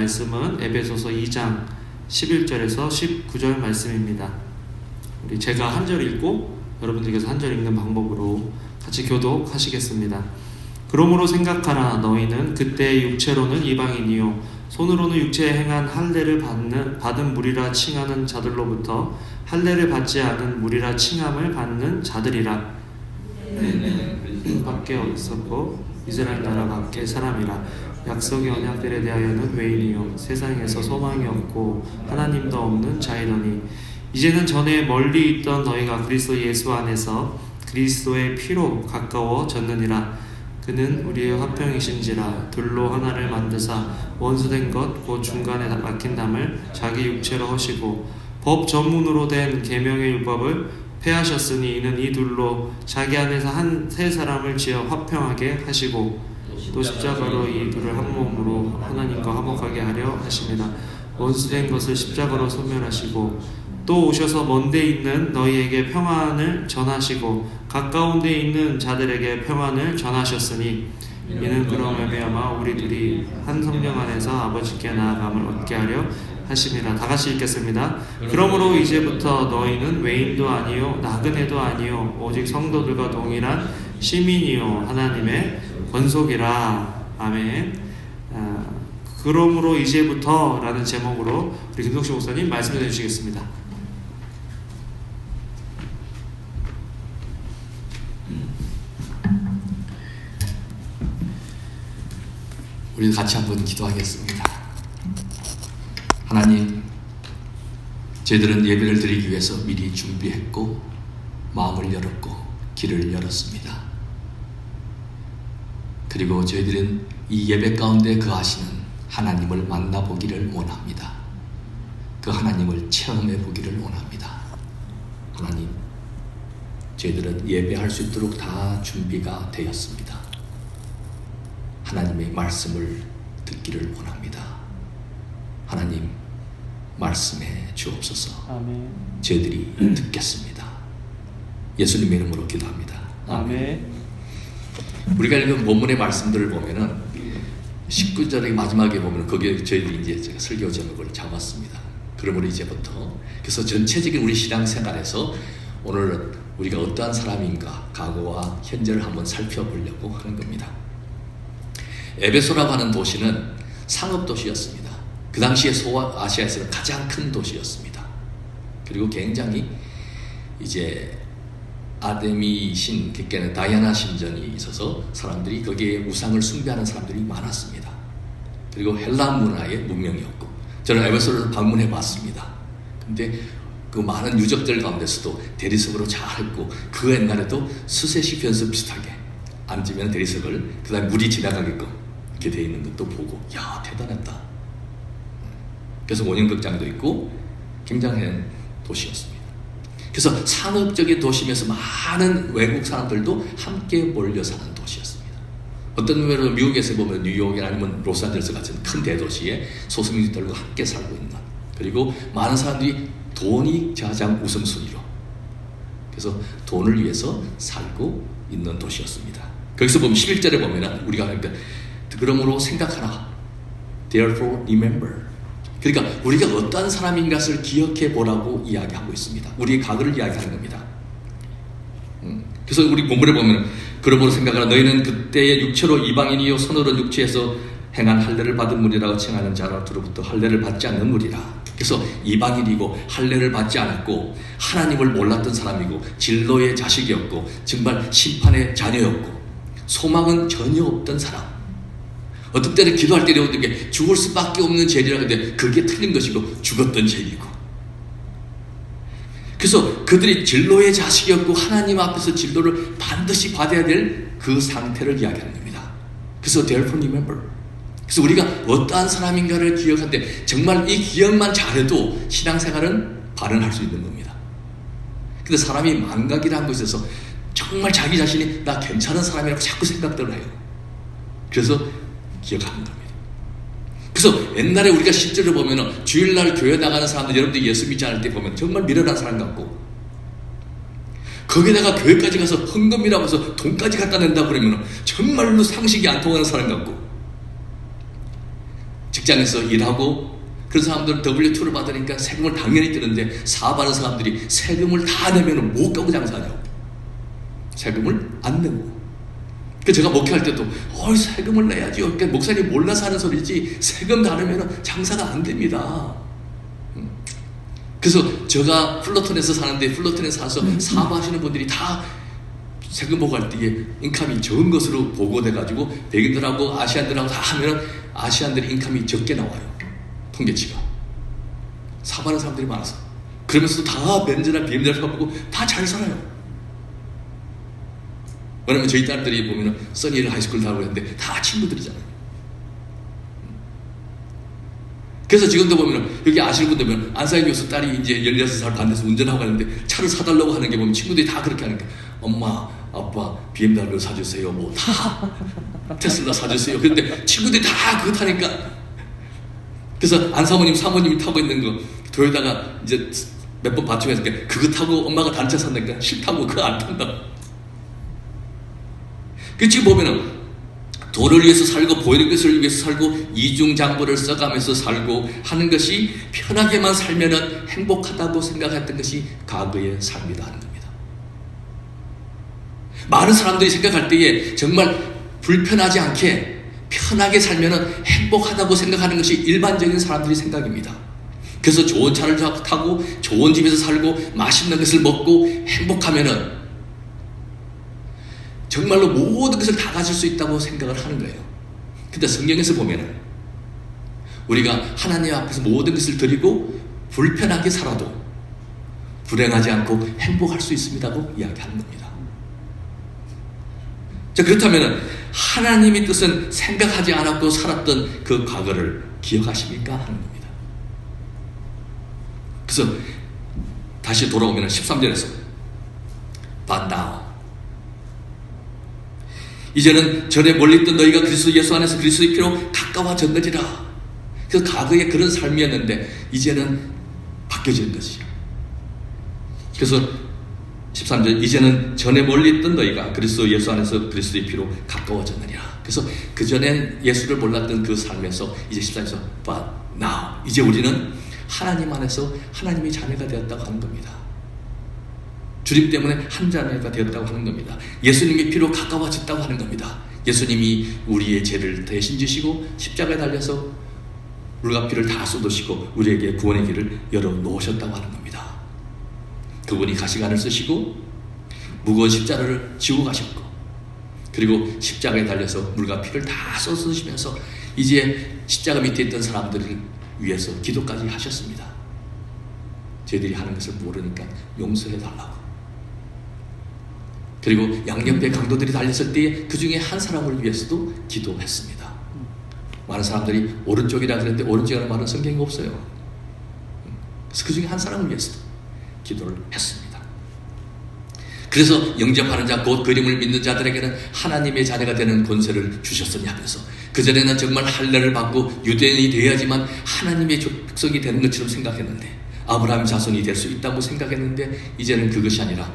말씀은 에베소서 2장 11절에서 19절 말씀입니다. 제가 한 절 읽고 여러분들께서 한 절 읽는 방법으로 같이 교독하시겠습니다. 그러므로 생각하라. 너희는 그때 육체로는 이방인이요 손으로는 육체에 행한 할례를 받은 무리라 칭하는 자들로부터 할례를 받지 않은 무리라 칭함을 받는 자들이라. 밖에 있었고 이스라엘 나라 밖에 사람이라. 약속의 언약들에 대하여는 외인이요 세상에서 소망이 없고 하나님도 없는 자이더니 이제는 전에 멀리 있던 너희가 그리스도 예수 안에서 그리스도의 피로 가까워졌느니라. 그는 우리의 화평이신지라. 둘로 하나를 만드사 원수된 것 곧 중간에 막힌 담을 자기 육체로 하시고 법 전문으로 된 계명의 율법을 폐하셨으니 이는 이 둘로 자기 안에서 한 세 사람을 지어 화평하게 하시고 또 십자가로 이 둘을 한 몸으로 하나님과 화목하게 하려 하십니다. 원수된 것을 십자가로 소멸하시고 또 오셔서 먼데 있는 너희에게 평안을 전하시고 가까운 데 있는 자들에게 평안을 전하셨으니 이는 그로 말미암아 우리 둘이 한 성령 안에서 아버지께 나아감을 얻게 하려 하심이라. 다 같이 읽겠습니다. 그러므로 이제부터 너희는 외인도 아니요 나그네도 아니요 오직 성도들과 동일한 시민이요 하나님의 권속이라. 아멘. 그러므로 이제부터 라는 제목으로 우리 김동식 목사님 말씀해 주시겠습니다. 우리 같이 한번 기도하겠습니다. 하나님, 저희들은 예배를 드리기 위해서 미리 준비했고 마음을 열었고 길을 열었습니다. 그리고 저희들은 이 예배 가운데 거하시는 하나님을 만나보기를 원합니다. 그 하나님을 체험해 보기를 원합니다. 하나님, 저희들은 예배할 수 있도록 다 준비가 되었습니다. 하나님의 말씀을 듣기를 원합니다. 하나님, 말씀해 주옵소서. 아멘. 저희들이 듣겠습니다. 예수님의 이름으로 기도합니다. 아멘. 우리가 읽은 본문의 말씀들을 보면은 19절의 마지막에 보면 거기에 저희들이 이제 제가 설교 제목을 잡았습니다. 그러므로 이제부터. 그래서 전체적인 우리 신앙생활에서 오늘 우리가 어떠한 사람인가 과거와 현재를 한번 살펴보려고 하는 겁니다. 에베소라고 하는 도시는 상업도시였습니다. 그 당시에 소아시아에서는 가장 큰 도시였습니다. 그리고 굉장히 이제 아데미 신, 그러니까 다이아나 신전이 있어서 사람들이 거기에 우상을 숭배하는 사람들이 많았습니다. 그리고 헬라 문화의 문명이었고, 저는 에베소를 방문해 봤습니다. 근데 그 많은 유적들 가운데서도 대리석으로 잘 했고, 그 옛날에도 수세식 변수 비슷하게 앉으면 대리석을 그 다음에 물이 지나가게끔 이렇게 되어 있는 것도 보고, 야, 대단했다. 그래서 원형극장도 있고 굉장한 도시였습니다. 그래서 산업적인 도시면서 많은 외국 사람들도 함께 몰려 사는 도시였습니다. 어떤 의미로 미국에서 보면 뉴욕이나 아니면 로스앤젤레스 같은 큰 대도시에 소수민족들과 함께 살고 있는, 그리고 많은 사람들이 돈이 가장 우선순위로, 그래서 돈을 위해서 살고 있는 도시였습니다. 거기서 보면 11절에 보면 우리가 그러니까 그러므로 생각하라, therefore remember. 그러니까 우리가 어떠한 사람인 것을 기억해 보라고 이야기하고 있습니다. 우리의 과거를 이야기하는 겁니다. 그래서 우리 본문에 보면 그러므로 생각하라, 너희는 그때의 육체로 이방인이요 손으로 육체에서 행한 할례를 받은 무리라고 칭하는 자로부터 할례를 받지 않는 무리라. 그래서 이방인이고 할례를 받지 않았고 하나님을 몰랐던 사람이고 진로의 자식이었고 정말 심판의 자녀였고 소망은 전혀 없던 사람. 어떤 때는 기도할 때는 어떤 게 죽을 수밖에 없는 죄리라 하는데 그게 틀린 것이고 죽었던 죄이고, 그래서 그들이 진로의 자식이었고 하나님 앞에서 진로를 반드시 받아야 될 그 상태를 이야기하는 겁니다. 그래서 therefore remember. 그래서 우리가 어떠한 사람인가를 기억할 때 정말 이 기억만 잘해도 신앙생활은 발현할 수 있는 겁니다. 근데 사람이 망각이라는 것에 있어서 정말 자기 자신이 나 괜찮은 사람이라고 자꾸 생각들을 해요. 그래서 기억하는 겁니다. 그래서 옛날에 우리가 실제로 보면 주일날 교회 나가는 사람들, 여러분들이 예수 믿지 않을 때 보면 정말 미련한 사람 같고, 거기다가 교회까지 가서 헌금이라고 해서 돈까지 갖다 낸다 그러면 정말로 상식이 안 통하는 사람 같고, 직장에서 일하고 그런 사람들은 W2를 받으니까 세금을 당연히 뜨는데 사업하는 사람들이 세금을 다 내면 못 가고 장사하냐고. 세금을 안 내고. 그 제가 목회할 때도 세금을 내야죠. 그러니까 목사님 몰라서 하는 소리지 세금 다 내면 장사가 안 됩니다. 그래서 제가 플러턴에서 사는데 플러턴에 사서 사업하시는 분들이 다 세금 보고할 때에 인컴이 적은 것으로 보고돼가지고 백인들하고 아시안들하고 다 하면 아시안들의 인컴이 적게 나와요. 통계치가. 사업하는 사람들이 많아서. 그러면서도 다 벤츠나 BMW를 사고 다 잘 살아요. 왜냐면 저희 딸들이 보면은 써니를 하이스쿨 다니고 있는데 다 친구들이잖아요. 그래서 지금도 보면은 여기 아시는 분들 보면 안사희 교수 딸이 이제 16살 반대해서 운전하고 가는데 차를 사달라고 하는 게 보면 친구들이 다 그렇게 하니까 엄마, 아빠 BMW 사주세요. 뭐 다 테슬라 사주세요. 그런데 친구들이 다 그거 타니까 그래서 안사모님, 사모님이 타고 있는 거 도요다가 이제 몇 번 받쳐가니까 그거 타고 엄마가 단차 산다니까 싫다고 그거 안 탄다. 그 지금 보면은 돈을 위해서 살고 보이는 것을 위해서 살고 이중장부를 써가면서 살고 하는 것이 편하게만 살면은 행복하다고 생각했던 것이 과거의 삶이다 하는 겁니다. 많은 사람들이 생각할 때에 정말 불편하지 않게 편하게 살면은 행복하다고 생각하는 것이 일반적인 사람들의 생각입니다. 그래서 좋은 차를 타고 좋은 집에서 살고 맛있는 것을 먹고 행복하면은 정말로 모든 것을 다 가질 수 있다고 생각을 하는 거예요. 근데 성경에서 보면은 우리가 하나님 앞에서 모든 것을 드리고 불편하게 살아도 불행하지 않고 행복할 수 있습니다고 이야기하는 겁니다. 자, 그렇다면 하나님의 뜻은 생각하지 않았고 살았던 그 과거를 기억하십니까? 하는 겁니다. 그래서 다시 돌아오면 13절에서 But now 이제는 전에 멀리 있던 너희가 그리스도 예수 안에서 그리스도의 피로 가까워졌느니라. 그래서 과거에 그런 삶이었는데 이제는 바뀌어지는 것이죠. 그래서 13절 이제는 전에 멀리 있던 너희가 그리스도 예수 안에서 그리스도의 피로 가까워졌느니라. 그래서 그전엔 예수를 몰랐던 그 삶에서 이제 14절에서 But now 이제 우리는 하나님 안에서 하나님의 자녀가 되었다고 하는 겁니다. 주님 때문에 한 자녀가 되었다고 하는 겁니다. 예수님의 피로 가까워졌다고 하는 겁니다. 예수님이 우리의 죄를 대신 지시고 십자가에 달려서 물과 피를 다 쏟으시고 우리에게 구원의 길을 열어놓으셨다고 하는 겁니다. 그분이 가시관을 쓰시고 무거운 십자가를 지고 가셨고 그리고 십자가에 달려서 물과 피를 다 쏟으시면서 이제 십자가 밑에 있던 사람들을 위해서 기도까지 하셨습니다. 저희들이 하는 것을 모르니까 용서해달라고. 그리고 양옆에 강도들이 달렸을 때에 그 중에 한 사람을 위해서도 기도했습니다. 많은 사람들이 오른쪽이라 그랬는데 오른쪽이라는 말은 성경에 없어요. 그래서 그 중에 한 사람을 위해서도 기도를 했습니다. 그래서 영접하는 자 곧 그림을 믿는 자들에게는 하나님의 자녀가 되는 권세를 주셨으니 하면서 그전에는 정말 할례를 받고 유대인이 되어야지만 하나님의 족속이 되는 것처럼 생각했는데 아브라함 자손이 될 수 있다고 생각했는데 이제는 그것이 아니라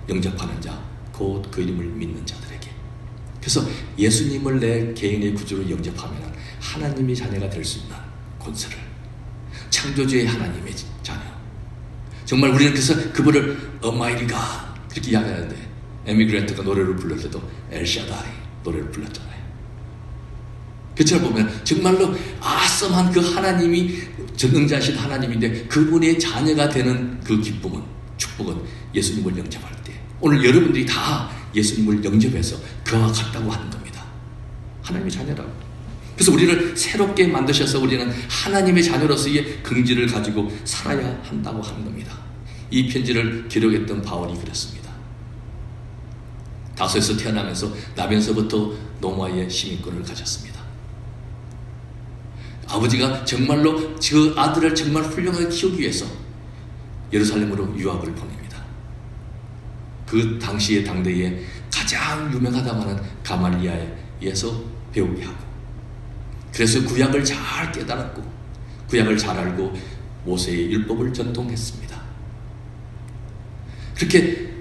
영접하는 자 곧 그 이름을 믿는 자들에게. 그래서 예수님을 내 개인의 구주로 영접하면 하나님의 자녀가 될 수 있는 권세를, 창조주의 하나님의 자녀. 정말 우리는 그래서 그분을 Almighty God 그렇게 이야기하는데 에미그랜트가 노래를 불렀을 때도 엘샤다이 노래를 불렀잖아요. 그처럼 보면 정말로 아썸한 그 하나님이 전능자신 하나님인데 그분의 자녀가 되는 그 기쁨은, 축복은 예수님을 영접할 때 오늘 여러분들이 다 예수님을 영접해서 그와 같다고 하는 겁니다. 하나님의 자녀라고. 그래서 우리를 새롭게 만드셔서 우리는 하나님의 자녀로서의 긍지를 가지고 살아야 한다고 하는 겁니다. 이 편지를 기록했던 바울이 그랬습니다. 다소에서 태어나면서 나면서부터 노마의 시민권을 가졌습니다. 아버지가 정말로 그 아들을 정말 훌륭하게 키우기 위해서 예루살렘으로 유학을 보냅니다. 그 당시의 당대에 가장 유명하다고 하는 가말리아에서 배우게 하고, 그래서 구약을 잘 깨달았고 구약을 잘 알고 모세의 율법을 전통했습니다. 그렇게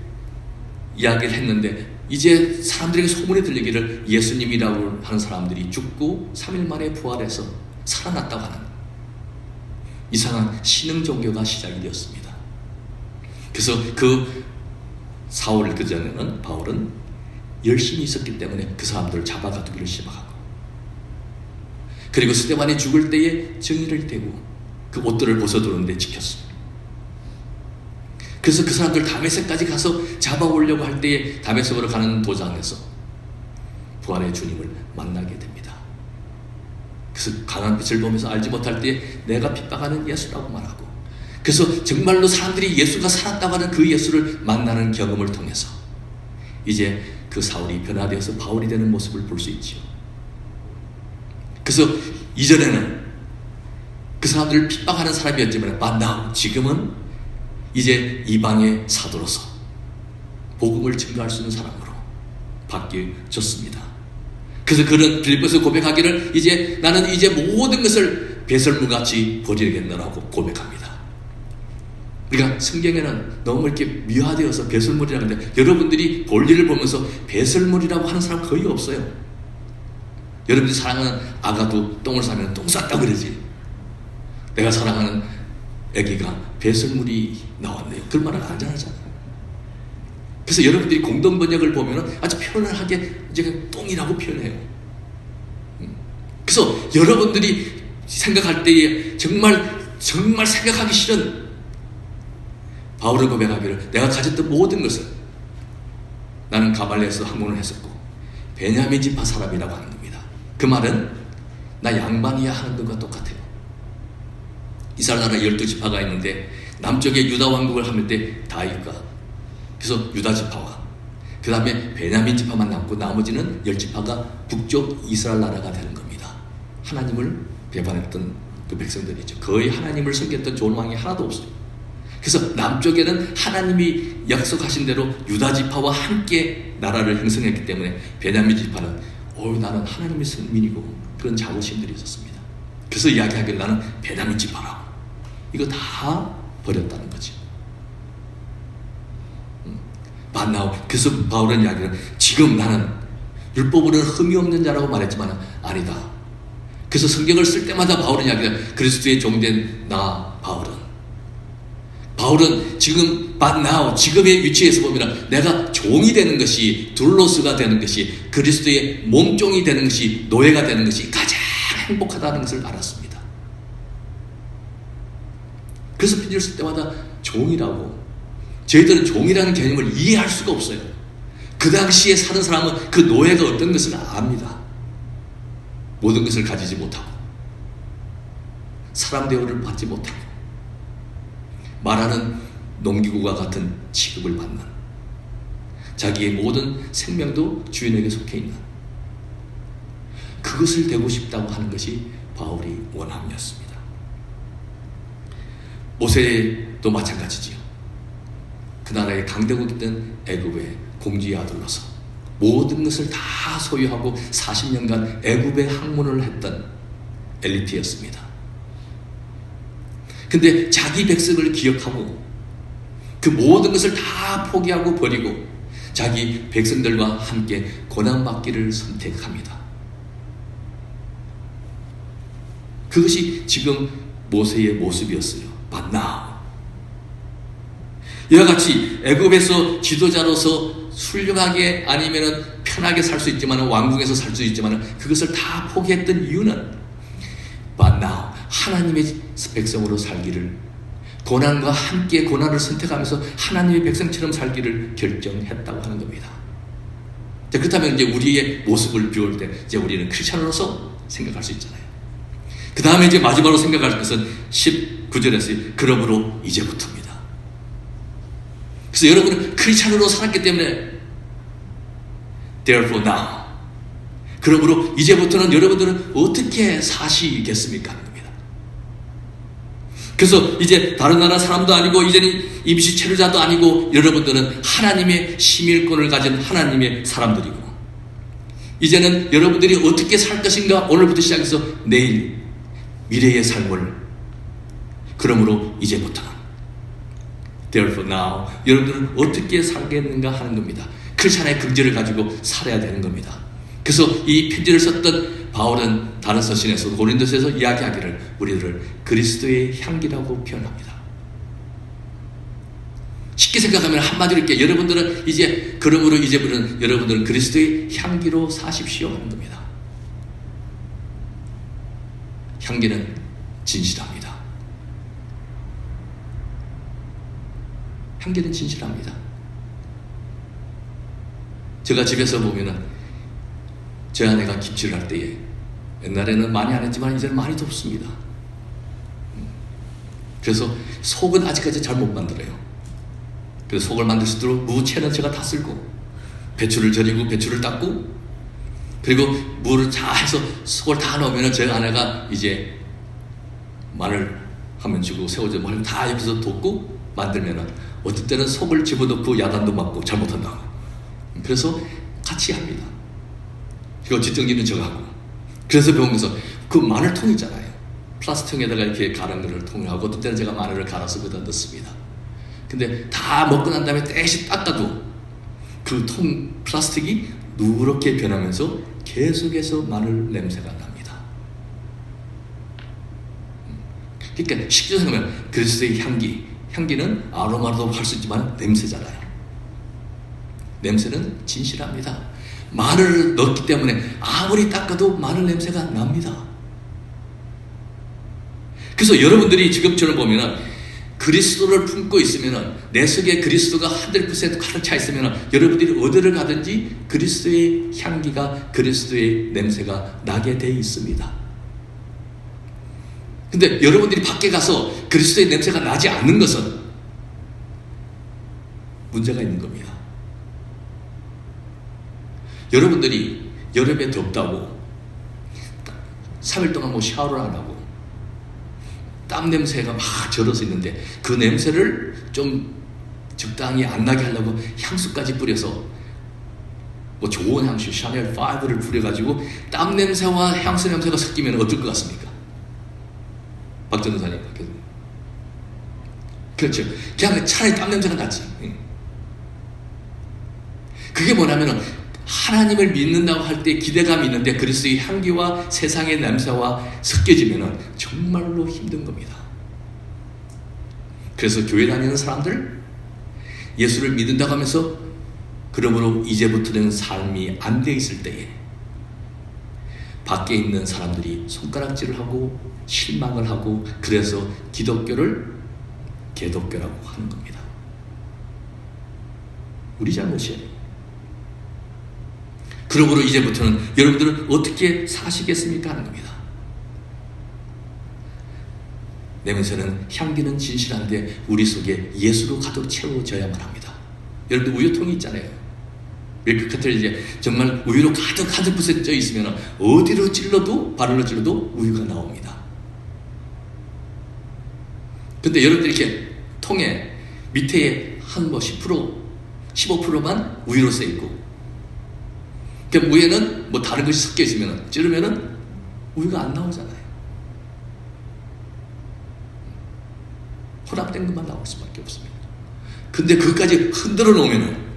이야기를 했는데 이제 사람들에게 소문이 들리기를 예수님이라고 하는 사람들이 죽고 3일 만에 부활해서 살아났다고 하는 이상한 신흥 종교가 시작이 되었습니다. 그래서 그 사울 그 전에는 바울은 열심히 있었기 때문에 그 사람들을 잡아가두기를 시작하고, 그리고 스데반이 죽을 때에 정의를 대고 그 옷들을 벗어두는데 지켰습니다. 그래서 그 사람들 다메섹까지 가서 잡아오려고 할 때에 다메섹으로 가는 도장에서 부활의 주님을 만나게 됩니다. 그래서 강한 빛을 보면서 알지 못할 때에 내가 핍박하는 예수라고 말하고, 그래서 정말로 사람들이 예수가 살았다고 하는 그 예수를 만나는 경험을 통해서 이제 그 사울이 변화되어서 바울이 되는 모습을 볼 수 있지요. 그래서 이전에는 그 사람들을 핍박하는 사람이었지만 만나 지금은 이제 이방의 사도로서 복음을 증거할 수 있는 사람으로 바뀌어졌습니다. 그래서 그는 빌립보에서 고백하기를 이제 나는 이제 모든 것을 배설물같이 버리겠노라고 고백합니다. 그러니까 성경에는 너무 이렇게 미화되어서 배설물이라고 하는데, 여러분들이 볼일을 보면서 배설물이라고 하는 사람 거의 없어요. 여러분들이 사랑하는 아가도 똥을 싸면 똥 쌌다고 그러지. 내가 사랑하는 애기가 배설물이 나왔네요, 그런 말을 안 하잖아요. 그래서 여러분들이 공동 번역을 보면 아주 편안하게 이제 똥이라고 표현해요. 그래서 여러분들이 생각할 때에 정말 생각하기 싫은 바울은 고백하기를 내가 가졌던 모든 것을 나는 가발레에서 항문을 했었고 베냐민 지파 사람이라고 하는 겁니다. 그 말은 나 양반이야 하는 것과 똑같아요. 이스라엘 나라 12지파가 있는데 남쪽에 유다 왕국을 하면 때 다윗과 그래서 유다 지파와 그 다음에 베냐민 지파만 남고 나머지는 10지파가 북쪽 이스라엘 나라가 되는 겁니다. 하나님을 배반했던 그 백성들이죠. 거의 하나님을 섬겼던 좋은 왕이 하나도 없어요. 그래서 남쪽에는 하나님이 약속하신 대로 유다 지파와 함께 나라를 형성했기 때문에 베냐민 지파는 나는 하나님의 선민이고 그런 자부심들이 있었습니다. 그래서 이야기하기를 나는 베냐민 지파라고. 이거 다 버렸다는 거죠. 만나고 그래서 바울은 이야기를 지금 나는 율법으로는 흠이 없는 자라고 말했지만 아니다. 그래서 성경을 쓸 때마다 바울은 이야기를 그리스도의 종된 나 바울은 지금 now 지금의 위치에서 보면 내가 종이 되는 것이 둘로스가 되는 것이 그리스도의 몸종이 되는 것이 노예가 되는 것이 가장 행복하다는 것을 알았습니다. 그래서 편지를 쓸 때마다 종이라고, 저희들은 종이라는 개념을 이해할 수가 없어요. 그 당시에 사는 사람은 그 노예가 어떤 것을 압니다. 모든 것을 가지지 못하고 사람 대우를 받지 못하고 말하는 농기구와 같은 취급을 받는, 자기의 모든 생명도 주인에게 속해 있는 그것을 되고 싶다고 하는 것이 바울이 원함이었습니다. 모세도 마찬가지지요. 그 나라의 강대국이던 애굽의 공주의 아들로서 모든 것을 다 소유하고 40년간 애굽의 학문을 했던 엘리트였습니다. 근데 자기 백성을 기억하고 그 모든 것을 다 포기하고 버리고 자기 백성들과 함께 고난받기를 선택합니다. 그것이 지금 모세의 모습이었어요. 만나 이와 같이 애굽에서 지도자로서 훌륭하게 아니면 편하게 살 수 있지만 왕궁에서 살 수 있지만 그것을 다 포기했던 이유는 만나 하나님의 백성으로 살기를, 고난과 함께 고난을 선택하면서 하나님의 백성처럼 살기를 결정했다고 하는 겁니다. 자, 그렇다면 이제 우리의 모습을 비울 때 이제 우리는 크리스천으로서 생각할 수 있잖아요. 그 다음에 이제 마지막으로 생각할 것은 19절에서 그러므로 이제부터입니다. 그래서 여러분은 크리스천으로 살았기 때문에 therefore now, 그러므로 이제부터는 여러분들은 어떻게 사시겠습니까? 하는 겁니다. 그래서 이제 다른 나라 사람도 아니고 이제는 임시 체류자도 아니고 여러분들은 하나님의 시밀권을 가진 하나님의 사람들이고, 이제는 여러분들이 어떻게 살 것인가 오늘부터 시작해서 내일 미래의 삶을, 그러므로 이제부터는 therefore now 여러분들은 어떻게 살겠는가 하는 겁니다. 크리스찬의 긍지를 가지고 살아야 되는 겁니다. 그래서 이 편지를 썼던 바울은 다른 서신에서 고린도서에서 이야기하기를 우리들을 그리스도의 향기라고 표현합니다. 쉽게 생각하면 한마디로 이렇게 여러분들은 이제 그러므로 이제부터는 여러분들은 그리스도의 향기로 사십시오 하는 겁니다. 향기는 진실합니다. 향기는 진실합니다. 제가 집에서 보면은 제 아내가 김치를 할 때에 옛날에는 많이 안 했지만 이제는 많이 덥습니다. 그래서 속은 아직까지 잘 못 만들어요. 그래서 속을 만들 수 있도록 무채는 제가 다 쓸고 배추를 절이고 배추를 닦고 그리고 물을 잘 해서 속을 다 넣으면 제 아내가 이제 마늘 하면 주고 새우젓 뭐 하면 다 옆에서 돕고 만들면은 어떨 때는 속을 집어넣고 야단도 맞고 잘못한다고. 그래서 같이 합니다. 그리고 뒷정리는 제가 하고. 그래서 배우면서 그 마늘통 있잖아요. 플라스틱에다가 이렇게 갈은 거를 통을 하고 어떤 때는 제가 마늘을 갈아서 거기다 넣습니다. 근데 다 먹고 난 다음에 떼시 닦아도 그 통 플라스틱이 누렇게 변하면서 계속해서 마늘 냄새가 납니다. 그러니까 쉽게 생각하면 그리스도의 향기는 아로마로도 할 수 있지만 냄새잖아요. 냄새는 진실합니다. 마늘을 넣기 때문에 아무리 닦아도 마늘 냄새가 납니다. 그래서 여러분들이 지금처럼 보면은 그리스도를 품고 있으면은 내 속에 그리스도가 100% 가득 차 있으면은 여러분들이 어디를 가든지 그리스도의 향기가 그리스도의 냄새가 나게 돼 있습니다. 근데 여러분들이 밖에 가서 그리스도의 냄새가 나지 않는 것은 문제가 있는 겁니다. 여러분들이 여름에 덥다고 3일 동안 뭐 샤워를 안 하고 땀 냄새가 막 절어서 있는데 그 냄새를 좀 적당히 안 나게 하려고 향수까지 뿌려서 뭐 좋은 향수 샤넬 5를 뿌려가지고 땀 냄새와 향수 냄새가 섞이면 어떨 것 같습니까? 박 전도사님. 그렇죠. 그냥 차라리 땀 냄새가 나지. 그게 뭐냐면은 하나님을 믿는다고 할 때 기대감이 있는데 그리스도의 향기와 세상의 냄새와 섞여지면 정말로 힘든 겁니다. 그래서 교회 다니는 사람들 예수를 믿는다고 하면서 그러므로 이제부터는 삶이 안 돼 있을 때에 밖에 있는 사람들이 손가락질을 하고 실망을 하고 그래서 기독교를 개독교라고 하는 겁니다. 우리 잘못이에요. 그러므로 이제부터는 여러분들은 어떻게 사시겠습니까? 하는 겁니다. 냄새는 향기는 진실한데 우리 속에 예수로 가득 채워져야만 합니다. 여러분들 우유통이 있잖아요. 밀크카트를 이제 정말 우유로 가득 부서져 있으면 어디로 찔러도 바늘로 찔러도 우유가 나옵니다. 근데 여러분들 이렇게 통에 밑에 한 뭐 10% 15%만 우유로 써 있고 그 위에는 뭐 다른 것이 섞여 있으면 찌르면은 우유가 안 나오잖아요. 혼합된 것만 나올 수밖에 없습니다. 근데 그것까지 흔들어 놓으면은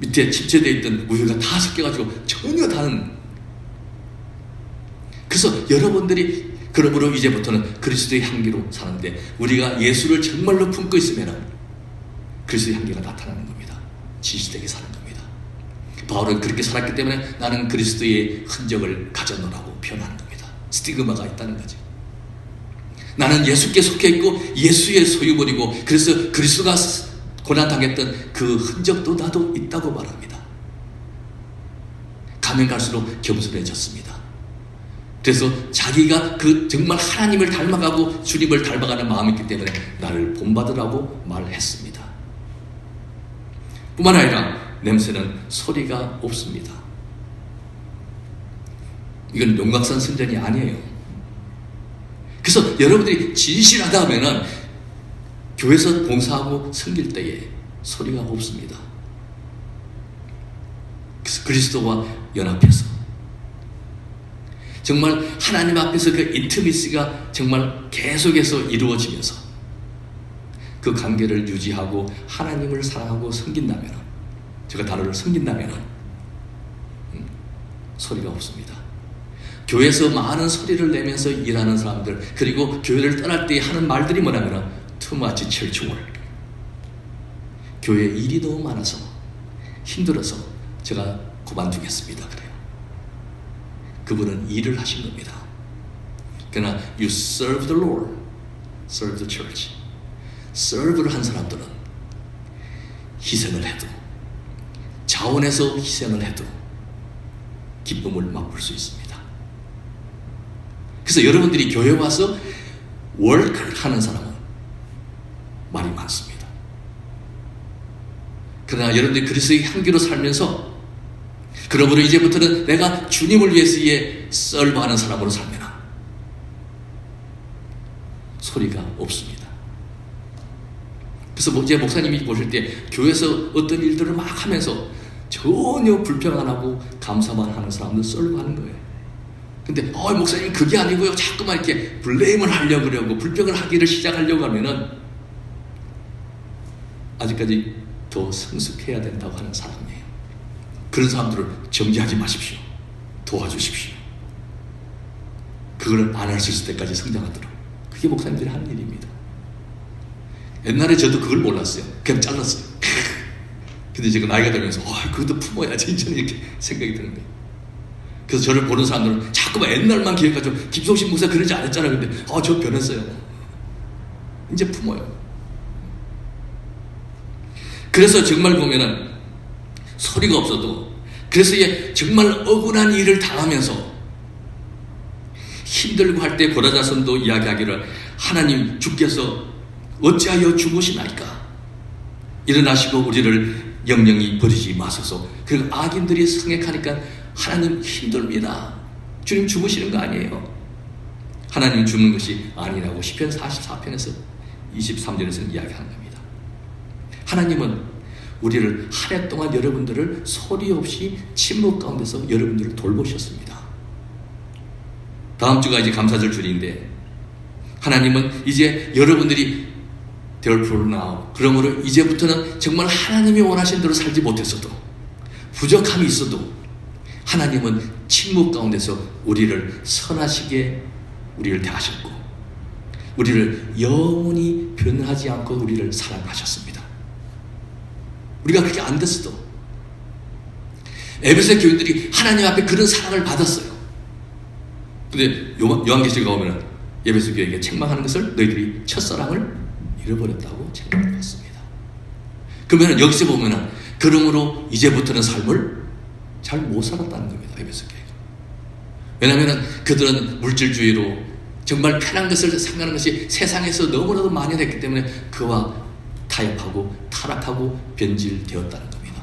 밑에 집재되어 있던 우유가 다 섞여가지고 전혀 다른. 그래서 여러분들이 그러므로 이제부터는 그리스도의 향기로 사는데 우리가 예수를 정말로 품고 있으면 그리스도의 향기가 나타나는 겁니다. 진실되게 사는 겁니다. 바울은 그렇게 살았기 때문에 나는 그리스도의 흔적을 가져놓으라고 표현하는 겁니다. 스티그마가 있다는 거죠. 나는 예수께 속해 있고 예수의 소유물이고 그래서 그리스도가 고난당했던 그 흔적도 나도 있다고 말합니다. 가면 갈수록 겸손해졌습니다. 그래서 자기가 그 정말 하나님을 닮아가고 주님을 닮아가는 마음이 있기 때문에 나를 본받으라고 말했습니다. 뿐만 아니라 냄새는 소리가 없습니다. 이건 용각산 선전이 아니에요. 그래서 여러분들이 진실하다 하면은 교회에서 봉사하고 섬길 때에 소리가 없습니다. 그래서 그리스도와 연합해서 정말 하나님 앞에서 그 인티미시가 정말 계속해서 이루어지면서 그 관계를 유지하고 하나님을 사랑하고 섬긴다면 제가 다른 섬긴다면 소리가 없습니다. 교회에서 많은 소리를 내면서 일하는 사람들, 그리고 교회를 떠날 때 하는 말들이 뭐냐면 too much church work. 교회 일이 너무 많아서 힘들어서 제가 그만두겠습니다. 그래요. 그분은 일을 하신 겁니다. 그러나 you serve the Lord, serve the church. serve를 한 사람들은 희생을 해도, 자원해서 희생을 해도 기쁨을 맛볼 수 있습니다. 그래서 여러분들이 교회 와서 work를 하는 사람은 말이 많습니다. 그러나 여러분들이 그리스도의 향기로 살면서, 그러므로 이제부터는 내가 주님을 위해서 썰바하는 사람으로 살면은 소리가 없습니다. 그래서 이제 목사님이 보실 때 교회에서 어떤 일들을 막 하면서 전혀 불평 안 하고 감사만 하는 사람들 썰바하는 거예요. 근데 목사님 그게 아니고요, 자꾸만 이렇게 블레임을 하려고 그러고 불평을 하기를 시작하려고 하면은 아직까지 더 성숙해야 된다고 하는 사람이에요. 그런 사람들을 정죄하지 마십시오. 도와주십시오. 그거를 안 할 수 있을 때까지 성장하도록. 그게 목사님들이 하는 일입니다. 옛날에 저도 그걸 몰랐어요. 그냥 잘랐어요. 근데 지금 나이가 들면서 그것도 품어야지 이제 이렇게 생각이 드는 거예요. 그래서 저를 보는 사람들은 자꾸만 옛날만 기억하죠. 김성신 목사 그러지 않았잖아요. 근데 저 변했어요. 이제 품어요. 그래서 정말 보면은 소리가 없어도, 그래서 정말 억울한 일을 당하면서 힘들고 할 때 고라자손도 이야기하기를 하나님 주께서 어찌하여 죽으시나이까? 일어나시고 우리를 영영히 버리지 마소서. 그리고 악인들이 성액하니까 하나님 힘듭니다. 주님 죽으시는 거 아니에요. 하나님 죽는 것이 아니라고 시편 44편에서 23절에서 이야기하는 겁니다. 하나님은 우리를 한 해 동안 여러분들을 소리 없이 침묵 가운데서 여러분들을 돌보셨습니다. 다음 주가 이제 감사절 주일인데, 하나님은 이제 여러분들이 therefore now, 그러므로 이제부터는 정말 하나님이 원하신 대로 살지 못했어도, 부족함이 있어도 하나님은 침묵 가운데서 우리를 선하시게 우리를 대하셨고, 우리를 영원히 변하지 않고 우리를 사랑하셨습니다. 우리가 그렇게 안 됐어도 에베소 교인들이 하나님 앞에 그런 사랑을 받았어요. 근데 요한계시록에 오면 에베소 교회에게 책망하는 것을 너희들이 첫사랑을 잃어버렸다고 책망받습니다. 그러면 여기서 보면 그러므로 이제부터는 삶을 잘 못 살았다는 겁니다. 에베소 교회가. 왜냐하면 그들은 물질주의로 정말 편한 것을 생각하는 것이 세상에서 너무나도 만연했기 때문에 그와 타협하고 타락하고 변질되었다는 겁니다.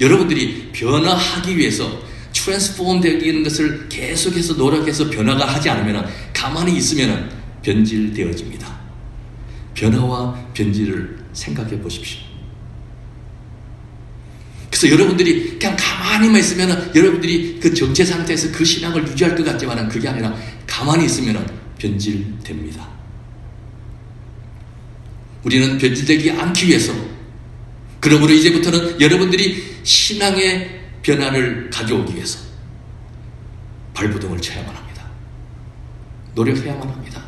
여러분들이 변화하기 위해서 트랜스폼 되는 것을 계속해서 노력해서 변화가 하지 않으면, 가만히 있으면 변질되어집니다. 변화와 변질을 생각해 보십시오. 그래서 여러분들이 그냥 가만히만 있으면 여러분들이 그 정체 상태에서 그 신앙을 유지할 것 같지만 그게 아니라 가만히 있으면 변질됩니다. 우리는 변질되지 않기 위해서, 그러므로 이제부터는 여러분들이 신앙의 변화를 가져오기 위해서 발버둥을 쳐야만 합니다. 노력해야만 합니다.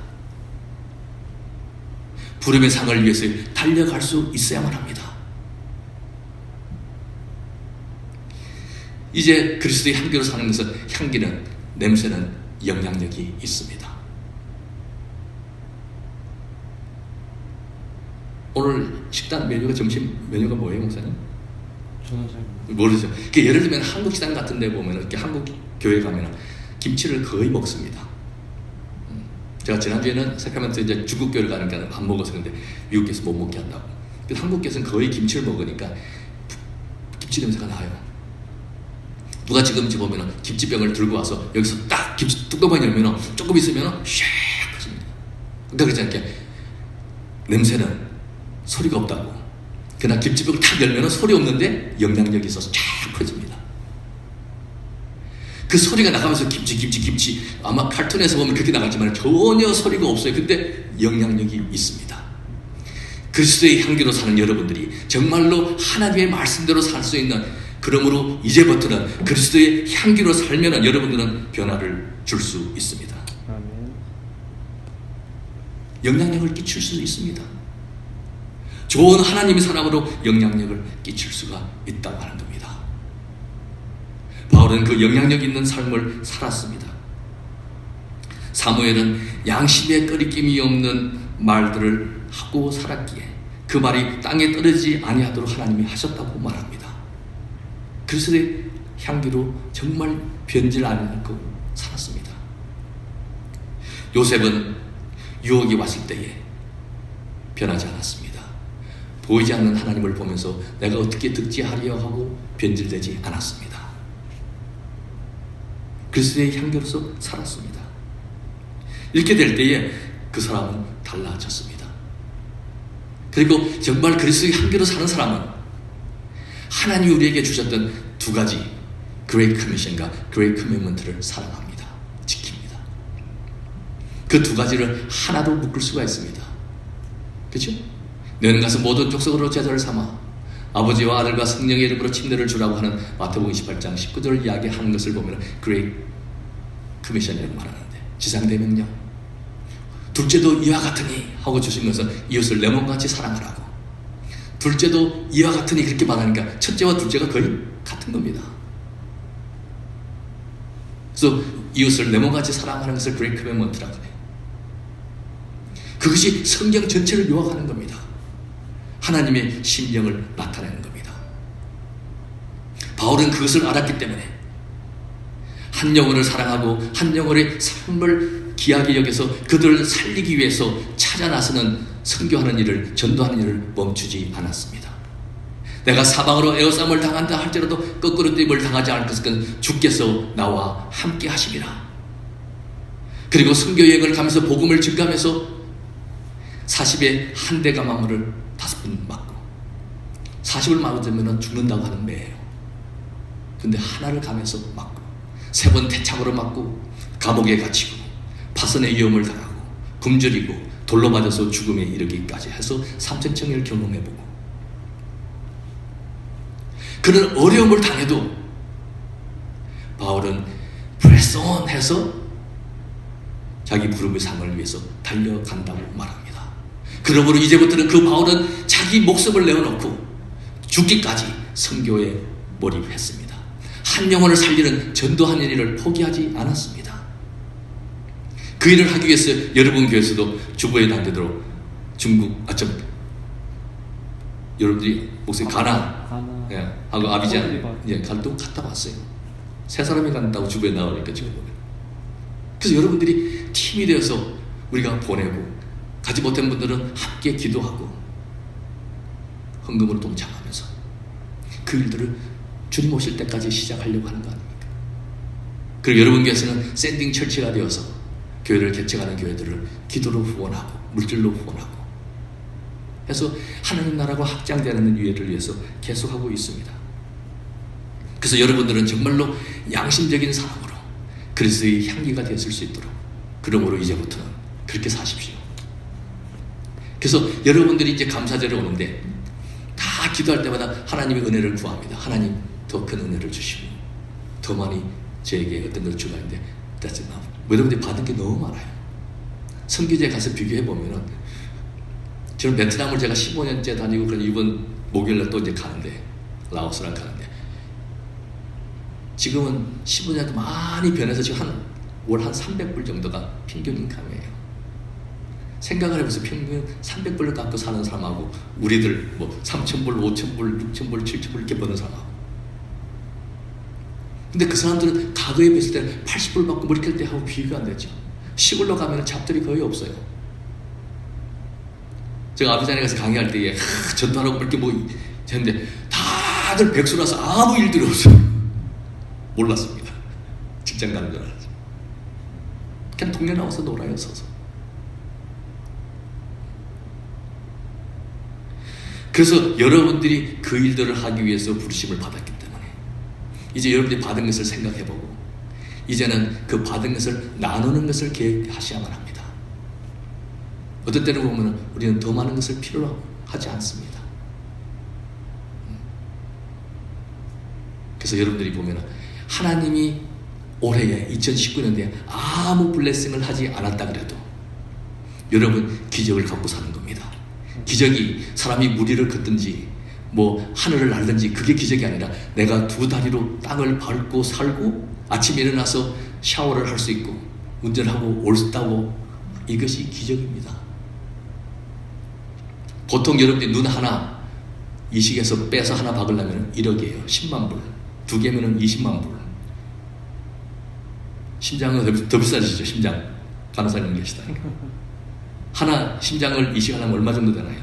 부름의 상을 위해서 달려갈 수 있어야만 합니다. 이제 그리스도의 향기로 사는 것은, 향기는, 냄새는 영향력이 있습니다. 오늘 식단 메뉴가, 점심 메뉴가 뭐예요, 목사님? 저는 잘 모르죠. 예를 들면 한국 식당 같은 데 보면, 이렇게 한국 교회 가면 김치를 거의 먹습니다. 제가 지난주에는 사크라멘토 이제 중국 교회를 가니까 안 먹어서, 근데 미국에서 못 먹게 한다고. 한국에서는 거의 김치를 먹으니까 김치 냄새가 나요. 누가 지금 보면 김치병을 들고 와서 여기서 딱 김치 뚜껑만 열면 조금 있으면 샥 퍼집니다. 그러니까 그러지 않게 냄새는 소리가 없다고. 그러나 김치병을 탁 열면 소리 없는데 영향력이 있어서 쫙 퍼집니다. 그 소리가 나가면서 김치 아마 칼톤에서 보면 그렇게 나가지만 전혀 소리가 없어요. 근데 영향력이 있습니다. 그리스도의 향기로 사는 여러분들이 정말로 하나님의 말씀대로 살 수 있는 그러므로 이제부터는 그리스도의 향기로 살면 여러분들은 변화를 줄 수 있습니다. 아멘. 영향력을 끼칠 수 있습니다. 좋은 하나님의 사람으로 영향력을 끼칠 수가 있다고 하는 겁니다. 바울은 그 영향력 있는 삶을 살았습니다. 사무엘은 양심에 꺼리낌이 없는 말들을 하고 살았기에 그 말이 땅에 떨어지지 아니하도록 하나님이 하셨다고 말합니다. 그리스도의 향기로 정말 변질 않고 살았습니다. 요셉은 유혹이 왔을 때에 변하지 않았습니다. 보이지 않는 하나님을 보면서 내가 어떻게 득지하리요 하고 변질되지 않았습니다. 그리스도의 향기로서 살았습니다. 이렇게 될 때에 그 사람은 달라졌습니다. 그리고 정말 그리스도의 향기로 사는 사람은 하나님이 우리에게 주셨던 두 가지 그레이트 커미션과 그레이트 커미먼트를 사랑합니다. 지킵니다. 그 두 가지를 하나로 묶을 수가 있습니다. 그렇죠? 너는 가서 모든 족속으로 제자를 삼아 아버지와 아들과 성령의 이름으로 침례를 주라고 하는 마태복음 28장 19절을 이야기하는 것을 보면 그레이트 커미션이라고 말하는데 지상대명령 둘째도 이와 같으니 하고 주신 것은 이웃을 내 몸같이 사랑하라고. 둘째도 이와 같으니 그렇게 말하니까 첫째와 둘째가 거의 같은 겁니다. 그래서 이웃을 내 몸같이 사랑하는 것을 그레이트 커미먼트라고 해요. 그것이 성경 전체를 요약하는 겁니다. 하나님의 심령을 나타내는 겁니다. 바울은 그것을 알았기 때문에 한 영혼을 사랑하고 한 영혼의 삶을 귀하게 여겨서 그들을 살리기 위해서 찾아 나서는 선교하는 일을, 전도하는 일을 멈추지 않았습니다. 내가 사방으로 애워싸움을 당한다 할지라도 거꾸로 띠을 당하지 않을 것은 주께서 나와 함께 하심이라. 그리고 선교 여행을 가면서 복음을 증가하면서 40에 한 대 감화물을 5번 맞고 40을 맞으면 죽는다고 하는 매예요. 근데 하나를 가면서 맞고 3번 대창으로 맞고 감옥에 갇히고 파선의 위험을 당하고 굶주리고 돌로 맞아서 죽음에 이르기까지 해서 삼천청을 경험해보고 그런 어려움을 당해도 바울은 프레스 온 해서 자기 부름의 상을 위해서 달려간다고 말합니다. 그러므로 이제부터는 그 바울은 자기 목숨을 내어놓고 죽기까지 선교에 몰입했습니다. 한 영혼을 살리는 전도하는 일을 포기하지 않았습니다. 그 일을 하기 위해서 여러분 교회에서도 주보에 남대로 여러분들이 목소리 가나 예, 하고 아비잔 갈등 갔다 왔어요. 세 사람이 간다고 주보에 나오니까 지금 그래서 여러분들이 팀이 되어서 우리가 보내고 가지 못한 분들은 함께 기도하고 헌금으로 동참하면서 그 일들을 주님 오실 때까지 시작하려고 하는 거 아닙니까? 그리고 여러분 교회에서는 샌딩 철치가 되어서 교회를 개척하는 교회들을 기도로 후원하고 물질로 후원하고 해서 하나님 나라가 확장되는 유예를 위해서 계속하고 있습니다. 그래서 여러분들은 정말로 양심적인 사람으로 그리스도의 향기가 되었을 수 있도록 그러므로 이제부터는 그렇게 사십시오. 그래서 여러분들이 이제 감사절에 오는데 다 기도할 때마다 하나님의 은혜를 구합니다. 하나님 더 큰 은혜를 주시고 더 많이 저에게 어떤 걸 주가 있는데 여러분들이 받은 게 너무 많아요. 선교지에 가서 비교해보면은 저는 베트남을 제가 15년째 다니고 그래서 이번 목요일날 또 이제 가는데 라오스랑 가는데 지금은 15년도 많이 변해서 지금 월 한 300불 정도가 평균 인감이에요. 생각을 해보세요. 평균 300불을 갖고 사는 사람하고 우리들 뭐 3,000불, 5,000불, 6,000불, 7,000불 이렇게 버는 사람하고 근데 그 사람들은 과거에 비했을 때는 80불 받고 뭐 이렇게 하고 비교가 안 되죠. 시골로 가면 잡들이 거의 없어요. 제가 아비잔에 가서 강의할 때에 전도하라고 이렇게 뭐 했는데 다들 백수라서 아무 일들이 없어요. 몰랐습니다. 직장 가는 줄 알았죠. 그냥 동네 나와서 놀아요. 서서. 그래서 여러분들이 그 일들을 하기 위해서 부르심을 받았기 때문에 이제 여러분들이 받은 것을 생각해보고 이제는 그 받은 것을 나누는 것을 계획하셔야만 합니다. 어떤 때는 보면 우리는 더 많은 것을 필요로 하지 않습니다. 그래서 여러분들이 보면 하나님이 올해에 2019년도에 아무 블레싱을 하지 않았다 그래도 여러분 기적을 갖고 사는 겁니다. 기적이 사람이 무리를 걷든지 뭐 하늘을 날든지 그게 기적이 아니라 내가 두 다리로 땅을 밟고 살고 아침에 일어나서 샤워를 할 수 있고 운전하고 올 수 있다고, 이것이 기적입니다. 보통 여러분들이 눈 하나 이식해서 빼서 하나 박으려면 1억이에요. 10만 불. 두 개면은 20만 불. 심장은 더 비싸지죠. 심장. 간호사님 계시다니까. 하나 심장을 이식하려면 얼마 정도 되나요?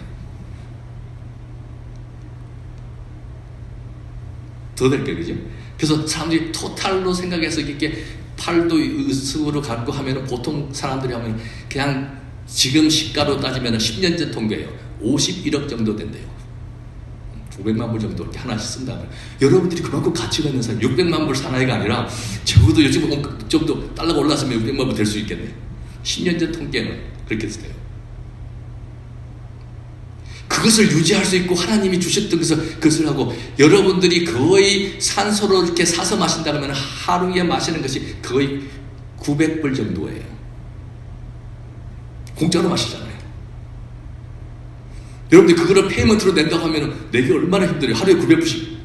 더 될 거예요. 그죠? 그래서 사람들이 토탈로 생각해서 이렇게 팔도 으습으로 갖고 하면 보통 사람들이 하면 그냥 지금 시가로 따지면 10년 전 통계예요. 51억 정도 된대요. 500만 불 정도 이렇게 하나씩 쓴다면 여러분들이 그만큼 가치가 있는 사람 600만 불 사나이가 아니라 적어도 요즘 좀 더 달러가 올랐으면 600만 불 될 수 있겠네. 10년 전 통계는 그렇게 돼요. 그것을 유지할 수 있고 하나님이 주셨던 그것을 하고 여러분들이 거의 산소로 이렇게 사서 마신다 그러면 하루에 마시는 것이 거의 900불 정도예요. 공짜로 마시잖아요. 여러분들이 그거를 페이먼트로 낸다고 하면 내게 얼마나 힘들어요. 하루에 900불씩.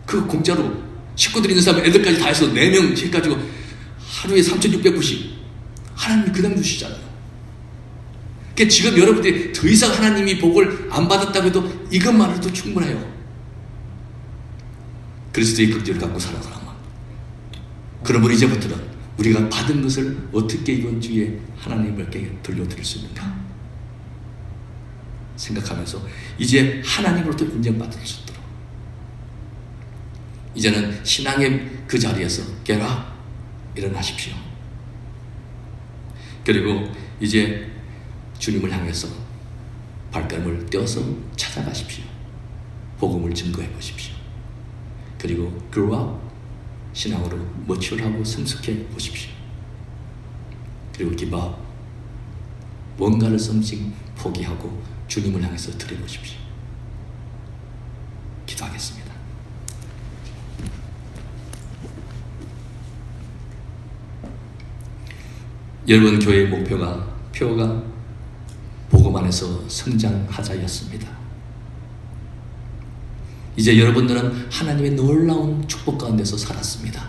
그거 공짜로 식구들이 있는 사람 애들까지 다 해서 4명 해가지고 하루에 3,600불씩 하나님이 그냥 주시잖아요. 그러니까 지금 여러분들이 더 이상 하나님이 복을 안 받았다고 해도 이것만으로도 충분해요. 그리스도의 긍휼을 갖고 사는 사람은. 그러므로 이제부터는 우리가 받은 것을 어떻게 이번 주에 하나님께 돌려드릴 수 있는가 생각하면서 이제 하나님으로부터 인정받을 수 있도록 이제는 신앙의 그 자리에서 깨라 일어나십시오. 그리고 이제 주님을 향해서 발걸음을 떼어서 찾아가십시오. 복음을 증거해 보십시오. 그리고 grow up, 신앙으로 머추얼하고 성숙해 보십시오. 그리고 give up, 뭔가를 something 포기하고 주님을 향해서 드려보십시오. 기도하겠습니다. 여러분 교회의 목표가 복음 안에서 성장하자였습니다. 이제 여러분들은 하나님의 놀라운 축복 가운데서 살았습니다.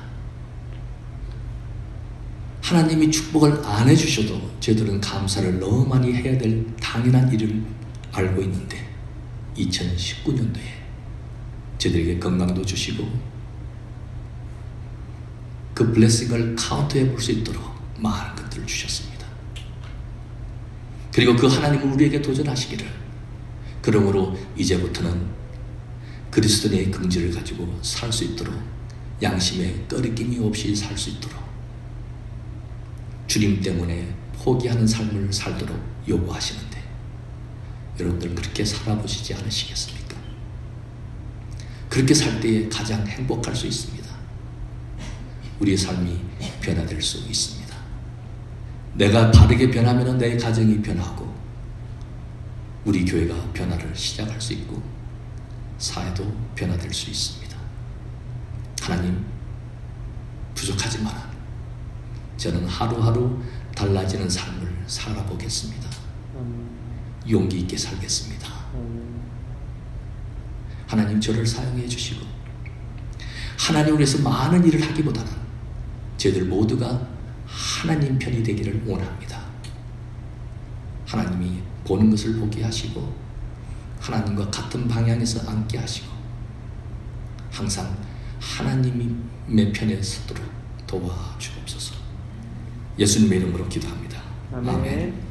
하나님이 축복을 안 해주셔도 저희들은 감사를 너무 많이 해야 될 당연한 일을 알고 있는데 2019년도에 저희들에게 건강도 주시고 그 블레싱을 카운트해 볼 수 있도록 많은 것들을 주셨습니다. 그리고 그 하나님은 우리에게 도전하시기를 그러므로 이제부터는 그리스도의 긍휼을 가지고 살 수 있도록 양심에 꺼리낌이 없이 살 수 있도록 주님 때문에 포기하는 삶을 살도록 요구하시는데 여러분들 그렇게 살아보시지 않으시겠습니까? 그렇게 살 때에 가장 행복할 수 있습니다. 우리의 삶이 변화될 수 있습니다. 내가 바르게 변하면 내 가정이 변하고 우리 교회가 변화를 시작할 수 있고 사회도 변화될 수 있습니다. 하나님 부족하지만 저는 하루하루 달라지는 삶을 살아보겠습니다. 용기 있게 살겠습니다. 하나님 저를 사용해 주시고 하나님을 위해서 많은 일을 하기보다는 저희들 모두가 하나님 편이 되기를 원합니다. 하나님이 보는 것을 보게 하시고 하나님과 같은 방향에서 앉게 하시고 항상 하나님의 편에 서도록 도와주옵소서. 예수님의 이름으로 기도합니다. 아멘.